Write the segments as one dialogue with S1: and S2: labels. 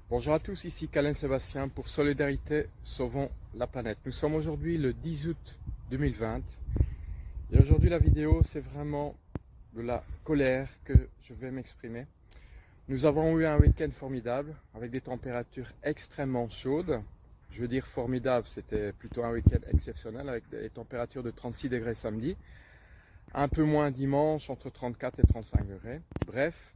S1: Bonjour à tous, ici Calin Sébastien pour Solidarité Sauvons la planète. Nous sommes aujourd'hui le 10 août 2020 et aujourd'hui la vidéo c'est vraiment de la colère que je vais m'exprimer. Nous avons eu un week-end formidable avec des températures extrêmement chaudes. Je veux dire formidable, c'était plutôt un week-end exceptionnel avec des températures de 36 degrés samedi, un peu moins dimanche entre 34 et 35 degrés. Bref.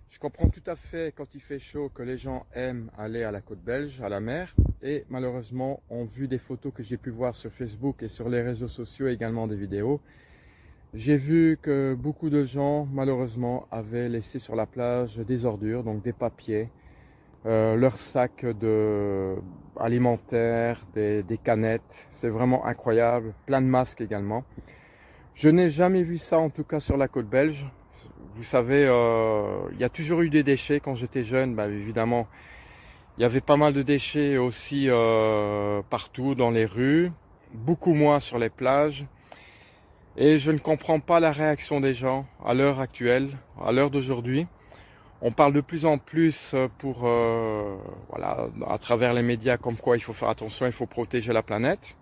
S1: Je comprends tout à fait quand il fait chaud que les gens aiment aller à la côte belge, à la mer. Et malheureusement, on vu des photos que j'ai pu voir sur Facebook et sur les réseaux sociaux, également des vidéos. J'ai vu que beaucoup de gens, malheureusement, avaient laissé sur la plage des ordures, donc des papiers, leurs sacs alimentaires, des canettes. C'est vraiment incroyable, plein de masques également. Je n'ai jamais vu ça, en tout cas sur la côte belge. Vous savez, il y a toujours eu des déchets. Quand j'étais jeune, évidemment, il y avait pas mal de déchets aussi partout dans les rues, beaucoup moins sur les plages. Et je ne comprends pas la réaction des gens à l'heure actuelle, à l'heure d'aujourd'hui. On parle de plus en plus voilà, à travers les médias comme quoi il faut faire attention, il faut protéger la planète.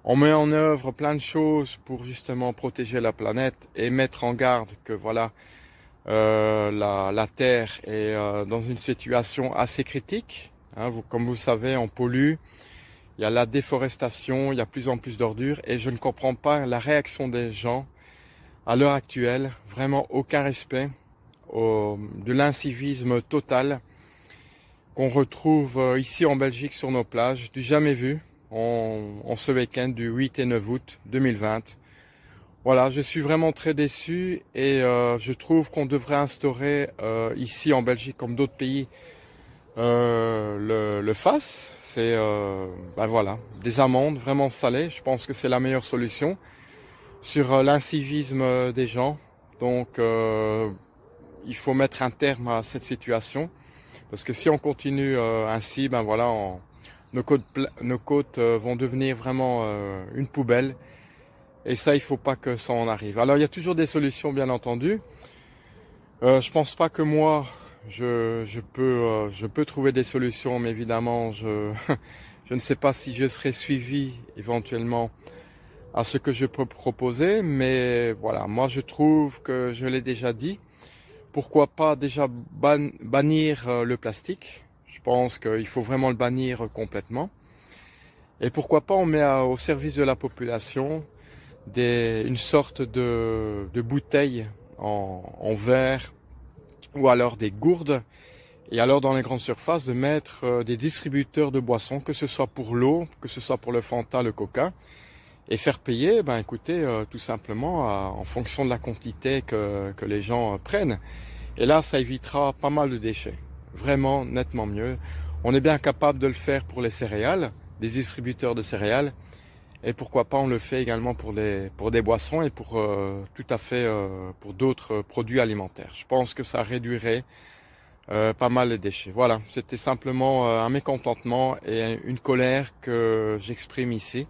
S1: On met en œuvre plein de choses pour justement protéger la planète et mettre en garde que voilà, la Terre est dans une situation assez critique. Hein, comme vous savez, on pollue, il y a la déforestation, il y a plus en plus d'ordures et je ne comprends pas la réaction des gens à l'heure actuelle. Vraiment aucun respect, de l'incivisme total qu'on retrouve ici en Belgique sur nos plages, du jamais vu en ce week-end du 8 et 9 août 2020. Voilà, je suis vraiment très déçu et je trouve qu'on devrait instaurer ici en Belgique comme d'autres pays le fassent. C'est voilà, des amendes vraiment salées. Je pense que c'est la meilleure solution sur l'incivisme des gens. Donc il faut mettre un terme à cette situation parce que si on continue ainsi, voilà, nos côtes vont devenir vraiment une poubelle. Et ça, il faut pas que ça en arrive. Alors, il y a toujours des solutions, bien entendu. Je pense pas que moi, je peux trouver des solutions, mais évidemment, je ne sais pas si je serai suivi éventuellement à ce que je peux proposer. Mais voilà, moi, je trouve que je l'ai déjà dit. Pourquoi pas déjà bannir le plastique? Je pense qu'il faut vraiment le bannir complètement. Et pourquoi pas on met au service de la population une sorte de bouteille en verre ou alors des gourdes et alors dans les grandes surfaces de mettre des distributeurs de boissons, que ce soit pour l'eau, que ce soit pour le Fanta, le Coca et faire payer, écoutez, tout simplement en fonction de la quantité que les gens prennent. Et là, ça évitera pas mal de déchets, vraiment nettement mieux. On est bien capable de le faire pour les céréales, des distributeurs de céréales. Et pourquoi pas on le fait également pour des boissons et pour tout à fait pour d'autres produits alimentaires. Je pense que ça réduirait pas mal les déchets. Voilà, c'était simplement un mécontentement et une colère que j'exprime ici.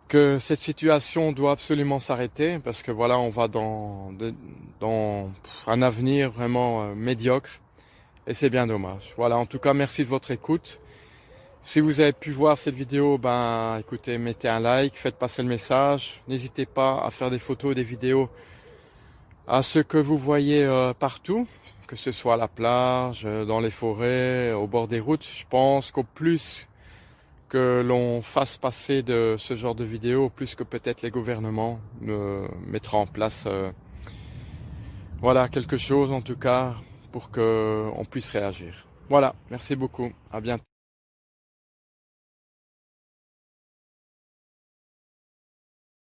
S1: Que cette situation doit absolument s'arrêter parce que voilà, on va dans un avenir vraiment médiocre et c'est bien dommage. Voilà, en tout cas, merci de votre écoute. Si vous avez pu voir cette vidéo, écoutez, mettez un like, faites passer le message. N'hésitez pas à faire des photos, des vidéos à ce que vous voyez partout, que ce soit à la plage, dans les forêts, au bord des routes. Je pense qu'au plus que l'on fasse passer de ce genre de vidéos, au plus que peut-être les gouvernements mettront en place voilà, quelque chose en tout cas pour qu'on puisse réagir. Voilà, merci beaucoup, à bientôt.